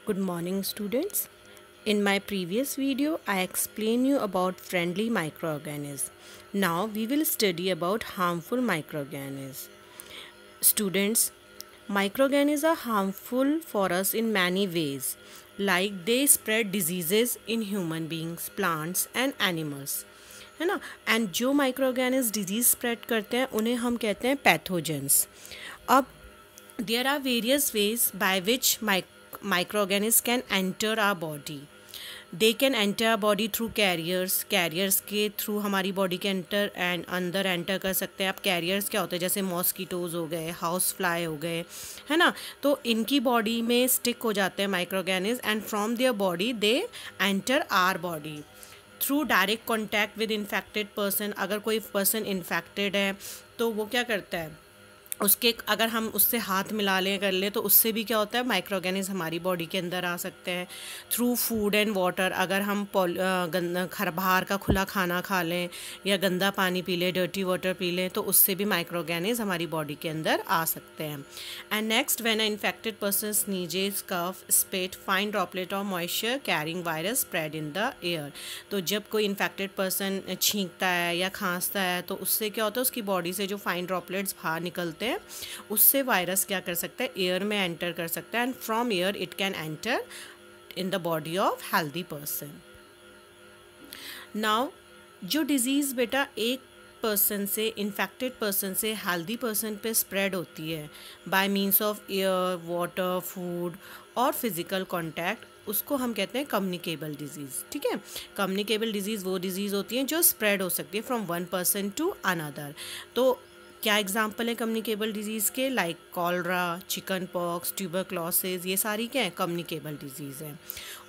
Good morning, students. In my previous video, I explained you about friendly microorganisms. Now we will study about harmful microorganisms. Students, microorganisms are harmful for us in many ways, like they spread diseases in human beings, plants and animals. है ना. And जो micro disease spread करते हैं उन्हें हम कहते हैं pathogens. अब there are various ways by which microorganisms can enter our body. They can enter our body through carriers के थ्रू हमारी बॉडी के अंदर एंटर कर सकते हैं. अब कैरियर्स क्या होते हैं, जैसे मॉस्किटोज़ हो गए, हाउस फ्लाई हो गए, है ना. तो इनकी बॉडी में स्टिक हो जाते हैं microorganism and from there body they enter our body through direct contact with infected person. अगर कोई पर्सन इन्फेक्टेड है तो वो क्या करता है, उसके अगर हम उससे हाथ मिला लें कर लें तो उससे भी क्या होता है, माइक्रोऑर्गेनिज्म हमारी बॉडी के अंदर आ सकते हैं. थ्रू फूड एंड वाटर, अगर हम बाहर का खुला खाना खा लें या गंदा पानी पी लें, डर्टी वाटर पी लें, तो उससे भी माइक्रोऑर्गेनिज्म हमारी बॉडी के अंदर आ सकते हैं. And next, when a infected person sneezes, cough, spit, fine droplet of moisture carrying virus spread in the air. तो जब कोई इन्फेक्टेड पर्सन छींकता है या खांसता है तो उससे क्या होता है, उसकी बॉडी से जो फाइन ड्रॉपलेट्स बाहर निकलते हैं उससे वायरस क्या कर सकता है, एयर में एंटर कर सकता है. And from air it can enter in the body of healthy person. Now जो डिजीज़ बेटा एक पर्सन से, इन्फेक्टेड पर्सन से हेल्दी पर्सन पे स्प्रेड होती है by means of air, water, food और फिज़िकल कांटेक्ट, उसको हम कहते हैं कम्युनिकेबल डिजीज़. ठीक है. कम्युनिकेबल डिजीज़ वो डिजीज़ होती हैं जो स्प्रेड हो सकती है from one person to another. तो क्या एग्जाम्पल है कम्युनिकेबल डिजीज़ के, like cholera, chicken pox, tuberculosis, ये सारी क्या है, कम्युनिकेबल डिजीज़ है.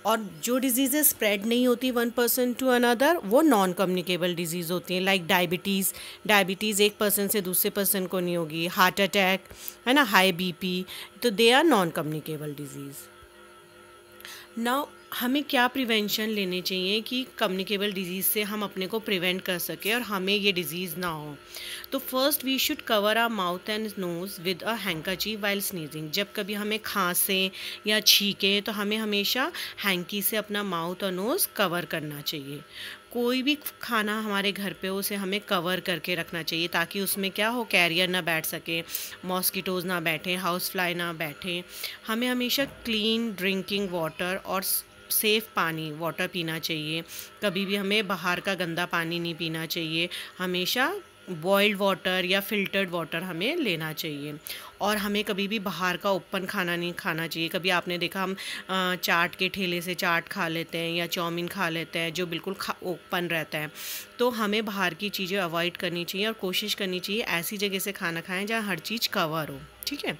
और जो डिजीज़ेज स्प्रेड नहीं होती वन पर्सन टू अनदर वो नॉन कम्युनिकेबल डिजीज़ होती हैं, लाइक डायबिटीज़ एक पर्सन से दूसरे पर्सन को नहीं होगी. हार्ट अटैक, है ना, हाई बीपी, तो they are non communicable disease. Now हमें क्या प्रिवेंशन लेने चाहिए कि कम्युनिकेबल डिजीज़ से हम अपने को प्रिवेंट कर सकें और हमें ये डिज़ीज़ ना हो. तो first we should cover our mouth and nose with a handkerchief while sneezing. जब कभी हमें खांसें या छींकें तो हमें हमेशा हैंकी से अपना माउथ और नोज़ कवर करना चाहिए. कोई भी खाना हमारे घर पे हो उसे हमें कवर करके रखना चाहिए ताकि उसमें क्या हो, कैरियर ना बैठ सके, मॉस्किटोज़ ना बैठें, हाउस फ्लाई ना बैठें. हमें हमेशा क्लीन ड्रिंकिंग वाटर और सेफ़ पानी वाटर पीना चाहिए. कभी भी हमें बाहर का गंदा पानी नहीं पीना चाहिए. हमेशा बॉइल्ड वाटर या फिल्टर्ड वाटर हमें लेना चाहिए. और हमें कभी भी बाहर का ओपन खाना नहीं खाना चाहिए. कभी आपने देखा हम चाट के ठेले से चाट खा लेते हैं या चाउमीन खा लेते हैं जो बिल्कुल ओपन रहता है. तो हमें बाहर की चीज़ें अवॉइड करनी चाहिए और कोशिश करनी चाहिए ऐसी जगह से खाना खाएं जहाँ हर चीज़ कवर हो. ठीक है.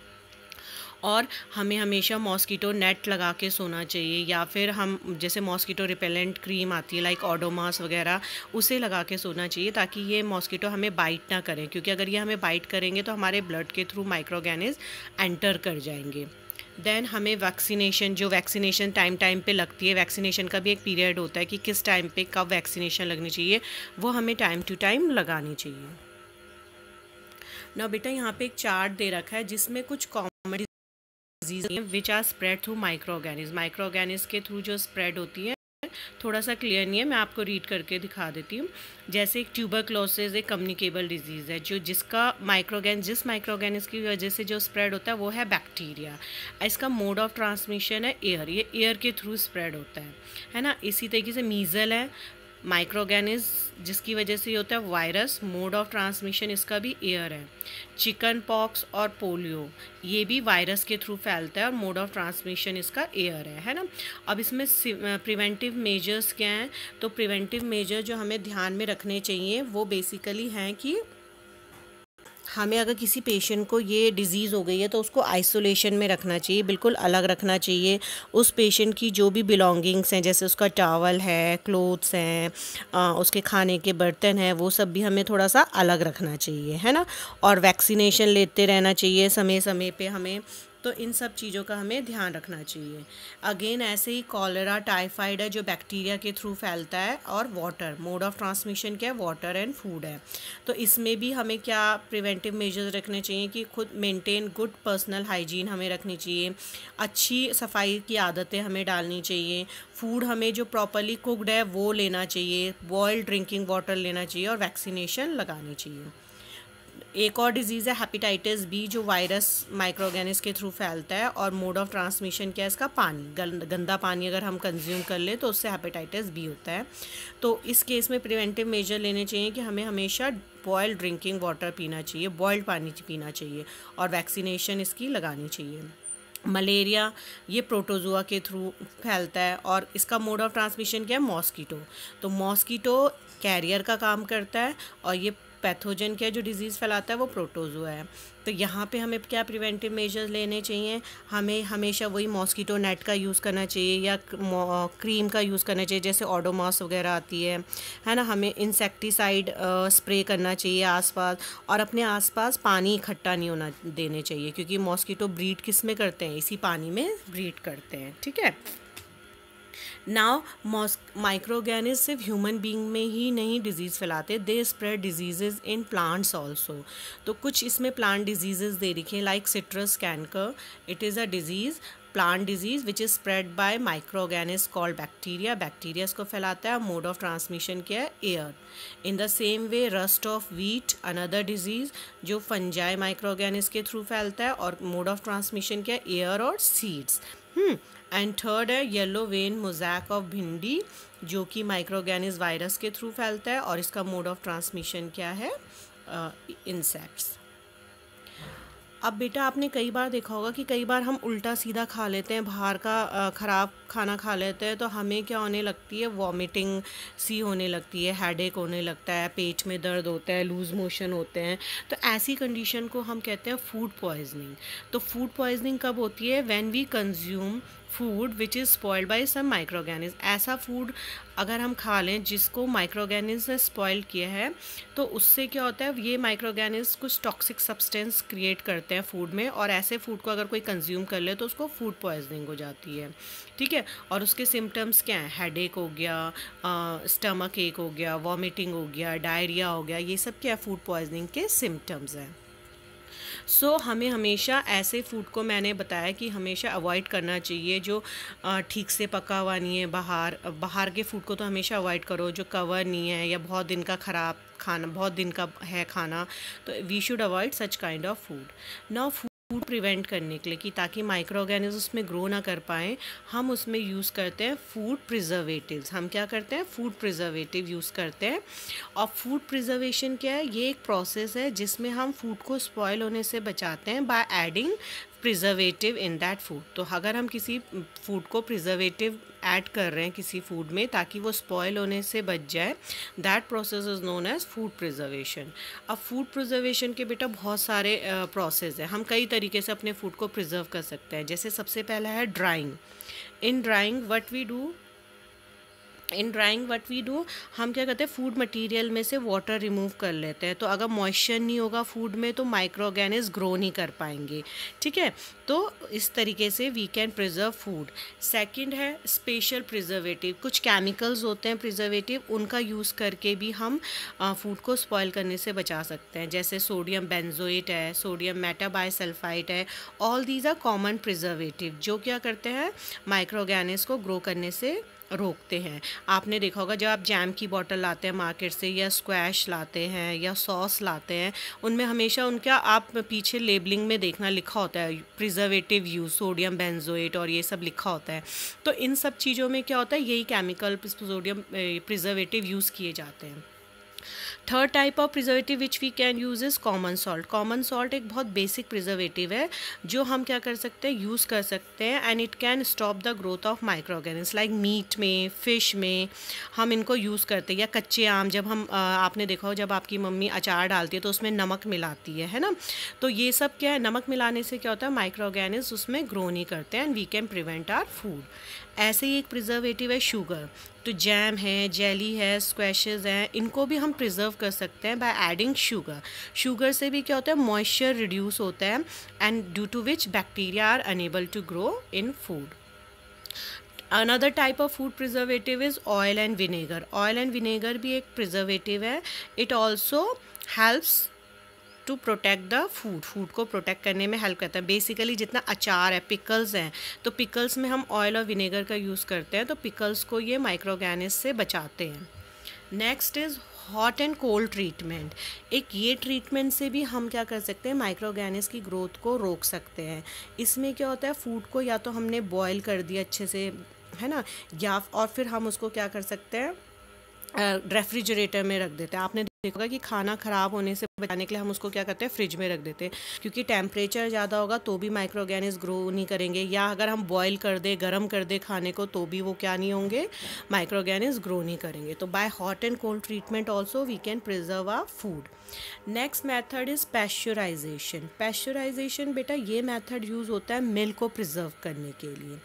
और हमें हमेशा मॉस्किटो नेट लगा के सोना चाहिए या फिर हम जैसे मॉस्किटो रिपेलेंट क्रीम आती है लाइक ओडोमॉस वगैरह, उसे लगा के सोना चाहिए ताकि ये मॉस्किटो हमें बाइट ना करें, क्योंकि अगर ये हमें बाइट करेंगे तो हमारे ब्लड के थ्रू माइक्रोऑर्गेनिज्म एंटर कर जाएंगे. देन हमें वैक्सीनेशन टाइम पे लगती है. वैक्सीनेशन का भी एक पीरियड होता है कि किस टाइम पे कब वैक्सीनेशन लगनी चाहिए, वो हमें टाइम टू टाइम लगानी चाहिए. ना बेटा यहाँ पे एक चार्ट दे रखा है जिसमें कुछ common disease which are spread through microorganism के थ्रू जो स्प्रेड होती है. थोड़ा सा क्लियर नहीं है, मैं आपको रीड करके दिखा देती हूँ. जैसे एक ट्यूबरक्लोसिस एक कम्युनिकेबल डिजीज़ है जिस माइक्रोऑर्गेनिज्म की वजह से जो स्प्रेड होता है वो है बैक्टीरिया. इसका मोड ऑफ ट्रांसमिशन है एयर, ये एयर के थ्रू स्प्रेड होता है ना. इसी तरीके से मीज़ल है माइक्रोऑर्गेनिज्म जिसकी वजह से ये होता है वायरस, मोड ऑफ ट्रांसमिशन इसका भी एयर है. चिकन पॉक्स और पोलियो ये भी वायरस के थ्रू फैलता है और मोड ऑफ ट्रांसमिशन इसका एयर है ना. अब इसमें प्रिवेंटिव मेजर्स क्या हैं, तो प्रिवेंटिव मेजर जो हमें ध्यान में रखने चाहिए वो बेसिकली हैं कि हमें अगर किसी पेशेंट को ये डिज़ीज़ हो गई है तो उसको आइसोलेशन में रखना चाहिए, बिल्कुल अलग रखना चाहिए. उस पेशेंट की जो भी बिलोंगिंग्स हैं जैसे उसका टॉवल है, क्लोथ्स हैं, उसके खाने के बर्तन हैं, वो सब भी हमें थोड़ा सा अलग रखना चाहिए, है ना. और वैक्सीनेशन लेते रहना चाहिए समय समय पे हमें. तो इन सब चीज़ों का हमें ध्यान रखना चाहिए। अगेन ऐसे ही कॉलरा टाइफाइड है जो बैक्टीरिया के थ्रू फैलता है, और वाटर, मोड ऑफ ट्रांसमिशन क्या है, वाटर एंड फूड है। तो इसमें भी हमें क्या प्रिवेंटिव मेजर्स रखने चाहिए कि खुद मेंटेन गुड पर्सनल हाइजीन हमें रखनी चाहिए, अच्छी सफाई की आदतें हमें डालनी चाहिए, फूड हमें जो प्रॉपरली कुकड है वो लेना चाहिए, बॉइल्ड ड्रिंकिंग वाटर लेना चाहिए, और वैक्सीनेशन लगानी चाहिए। एक और डिजीज़ है हेपेटाइटिस बी, जो वायरस माइक्रो ऑर्गेनिज्म के थ्रू फैलता है, और मोड ऑफ ट्रांसमिशन क्या है इसका, पानी, गंदा पानी अगर हम कंज्यूम कर ले तो उससे हेपेटाइटिस बी होता है। तो इस केस में प्रिवेंटिव मेजर लेने चाहिए कि हमें हमेशा बॉइल्ड ड्रिंकिंग वाटर पीना चाहिए, बॉइल्ड पानी पीना चाहिए, और वैक्सीनेशन इसकी लगानी चाहिए। मलेरिया ये प्रोटोजुआ के थ्रू फैलता है, और इसका मोड ऑफ ट्रांसमिशन क्या है, मॉस्कीटो। तो मॉस्कीटो कैरियर का काम करता है, और ये पैथोजन क्या है जो डिजीज़ फैलाता है वो प्रोटोजुआ है। तो यहाँ पे हमें क्या प्रिवेंटिव मेजर्स लेने चाहिए, हमें हमेशा वही मॉस्कीटो नेट का यूज़ करना चाहिए, या क्रीम का यूज़ करना चाहिए, जैसे ओडोमॉस वगैरह आती है ना। हमें इंसेक्टिसाइड स्प्रे करना चाहिए आसपास, और अपने आसपास पानी इकट्ठा नहीं होना देने चाहिए, क्योंकि मॉस्कीटो ब्रीड किस में करते हैं, इसी पानी में ब्रीड करते हैं, ठीक है। नाउ माइक्रो ऑर्गेनिज्म सिर्फ ह्यूमन बींग में ही नहीं डिजीज़ फैलाते, they spread diseases in plants also. तो कुछ इसमें प्लांट डिजीजेज दे रखी हैं, like citrus canker, it is a disease, plant disease which is spread by micro organism called bacteria, bacteria इसको फैलाता है। मोड ऑफ ट्रांसमिशन क्या है, air. In the same way rust of wheat, another disease जो fungi micro organism के through फैलता है, और मोड ऑफ ट्रांसमिशन क्या है, एयर और सीड्स। एंड थर्ड है येलो वेन मोज़ैक ऑफ भिंडी, जो कि माइक्रो ऑर्गेनिज्म वायरस के थ्रू फैलता है, और इसका मोड ऑफ ट्रांसमिशन क्या है, इंसेक्ट्स। अब बेटा आपने कई बार देखा होगा कि कई बार हम उल्टा सीधा खा लेते हैं, बाहर का ख़राब खाना खा लेते हैं, तो हमें क्या होने लगती है, वॉमिटिंग सी होने लगती है, हेडेक होने लगता है, पेट में दर्द होता है, लूज़ मोशन होते हैं। तो ऐसी कंडीशन को हम कहते हैं फूड पॉइजनिंग। तो फूड पॉइजनिंग कब होती है, when we consume food which is spoiled by some micro organism. ऐसा फूड अगर हम खा लें जिसको माइक्रो ऑर्गेनिज्म ने स्पॉइल किया है, तो उससे क्या होता है, ये माइक्रो ऑर्गेनिज्म कुछ टॉक्सिक सब्सटेंस क्रिएट करते हैं फूड में, और ऐसे फूड को अगर कोई कंज्यूम कर ले तो उसको फूड पॉइजनिंग हो जाती है, ठीक है। और उसके सिम्टम्स क्या हैं, हेडेक हो गया, स्टमक एक हो गया, वॉमिटिंग हो गया, डायरिया हो गया, ये सब क्या फूड पॉइजनिंग के सिम्टम्स हैं। सो हमें हमेशा ऐसे फूड को, मैंने बताया कि हमेशा अवॉइड करना चाहिए जो ठीक से पका हुआ नहीं है, बाहर के फूड को तो हमेशा अवॉइड करो, जो कवर नहीं है या बहुत दिन का ख़राब खाना, बहुत दिन का है खाना, तो we should avoid such kind of food. Now food prevent करने के लिए, कि ताकि माइक्रो ऑर्गेनिज्म उसमें ग्रो ना कर पाएँ, हम उसमें यूज़ करते हैं फूड प्रिजर्वेटिव्स। हम क्या करते हैं, फूड प्रिजर्वेटिव यूज़ करते हैं। और फूड प्रिजर्वेशन क्या है, ये एक प्रोसेस है जिसमें हम फूड को स्पॉयल होने से बचाते हैं by adding preservative in that food. तो अगर हम किसी फूड को प्रिजर्वेटिव ऐड कर रहे हैं किसी फूड में ताकि वो स्पॉयल होने से बच जाए, that process is known as food preservation. अब फूड प्रिजर्वेशन के बेटा बहुत सारे प्रोसेस हैं, हम कई तरीके से अपने फूड को प्रिजर्व कर सकते हैं। जैसे सबसे पहला है drying. In drying what we do, हम क्या करते हैं, फूड मटेरियल में से वाटर रिमूव कर लेते हैं। तो अगर मॉइस्चर नहीं होगा फूड में तो माइक्रो ऑर्गेनिज्म ग्रो नहीं कर पाएंगे, ठीक है। तो इस तरीके से we can preserve food. Second है स्पेशल प्रिजर्वेटिव। कुछ केमिकल्स होते हैं प्रिजर्वेटिव, उनका यूज़ करके भी हम फूड को स्पॉयल करने से बचा सकते हैं। जैसे सोडियम बेंजोएट है, सोडियम मेटाबाइसल्फाइड है, all these are common preservative जो क्या करते हैं, माइक्रो ऑर्गेनिज्म को ग्रो करने से रोकते हैं। आपने देखा होगा जब आप जैम की बोतल लाते हैं मार्केट से, या स्क्वैश लाते हैं, या सॉस लाते हैं, उनमें हमेशा उनका आप पीछे लेबलिंग में देखना लिखा होता है प्रिजर्वेटिव यूज़, सोडियम बेंजोएट और ये सब लिखा होता है। तो इन सब चीज़ों में क्या होता है, यही केमिकल सोडियम प्रिजर्वेटिव यूज़ किए जाते हैं। Third type of preservative which we can use is common salt. Common salt एक बहुत बेसिक प्रिजर्वेटिव है जो हम क्या कर सकते हैं, यूज़ कर सकते हैं, and it can stop the growth of micro organism. Like meat में, फ़िश में हम इनको यूज़ करते हैं, या कच्चे आम जब हम आपने देखा हो जब आपकी मम्मी अचार डालती है तो उसमें नमक मिलाती है ना। तो ये सब क्या है, नमक मिलाने से क्या होता है, माइक्रो ऑर्गेनिज्म उसमें ग्रो नहीं करते हैं, and we can prevent our food. ऐसे ही एक प्रिजर्वेटिव है शुगर। तो जैम है, जेली है, स्क्वैशेस हैं, इनको भी हम प्रिजर्व कर सकते हैं बाय एडिंग शुगर। शुगर से भी क्या होता है, मॉइस्चर रिड्यूस होता है and due to which bacteria are unable to grow in food. Another type of food preservative is oil and vinegar. Oil and vinegar भी एक प्रिजर्वेटिव है। It also helps to protect the food, food को protect करने में help करता है। Basically जितना अचार है, पिकल्स हैं, तो पिकल्स में हम ऑयल और विनेगर का यूज़ करते हैं, तो पिकल्स को ये माइक्रोऑर्गेनिज्म से बचाते हैं। Next is hot and cold treatment. एक ये ट्रीटमेंट से भी हम क्या कर सकते हैं, माइक्रोऑर्गेनिज्म की ग्रोथ को रोक सकते हैं। इसमें क्या होता है, फूड को या तो हमने बॉयल कर दिया अच्छे से, है ना, या और फिर हम उसको क्या कर सकते हैं, रेफ्रिजरेटर में रख देते हैं। आपने देखा होगा कि खाना ख़राब होने से बचाने के लिए हम उसको क्या करते हैं, फ्रिज में रख देते हैं, क्योंकि टेम्परेचर ज़्यादा होगा तो भी माइक्रोऑर्गेनिज्म ग्रो नहीं करेंगे, या अगर हम बॉईल कर दे, गर्म कर दे खाने को, तो भी वो क्या नहीं होंगे, माइक्रोऑर्गेनिज्म ग्रो नहीं करेंगे। तो by hot and cold treatment also we can preserve our food. Next method is pasteurization. Pasteurization बेटा ये मेथड यूज़ होता है मिल्क को प्रिजर्व करने के लिए।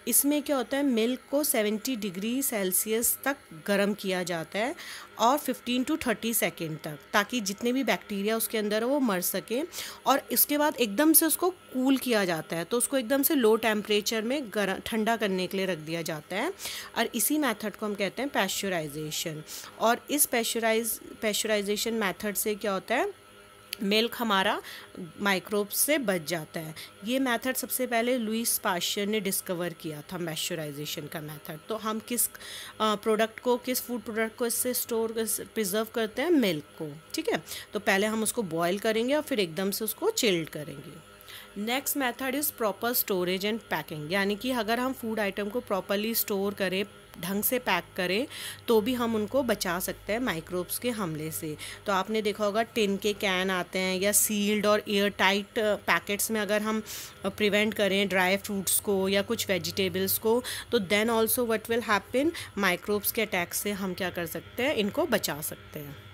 इसमें क्या होता है, मिल्क को 70 डिग्री सेल्सियस तक गर्म किया जाता है और 15 to 30 सेकेंड तक, ताकि जितने भी बैक्टीरिया उसके अंदर है वो मर सके। और इसके बाद एकदम से उसको कूल किया जाता है, तो उसको एकदम से लो टेम्परेचर में ठंडा करने के लिए रख दिया जाता है, और इसी मेथड को हम कहते हैं पैस्चराइजेशन। और इस पैस्चराइजेशन मेथड से क्या होता है, मिल्क हमारा माइक्रोब्स से बच जाता है। ये मेथड सबसे पहले लुईस पास्चर ने डिस्कवर किया था, पैस्चराइजेशन का मेथड। तो हम किस प्रोडक्ट को, किस फूड प्रोडक्ट को इससे प्रिजर्व करते हैं, मिल्क को, ठीक है। तो पहले हम उसको बॉयल करेंगे और फिर एकदम से उसको चिल्ड करेंगे। Next method is proper storage and packing, यानी कि अगर हम फूड आइटम को प्रॉपरली स्टोर करें, ढंग से पैक करें, तो भी हम उनको बचा सकते हैं माइक्रोब्स के हमले से। तो आपने देखा होगा टिन के कैन आते हैं, या सील्ड और एयर टाइट पैकेट्स में अगर हम प्रिवेंट करें ड्राई फ्रूट्स को या कुछ वेजिटेबल्स को, तो then also what will happen, microbes के अटैक से हम क्या कर सकते हैं, इनको बचा सकते हैं।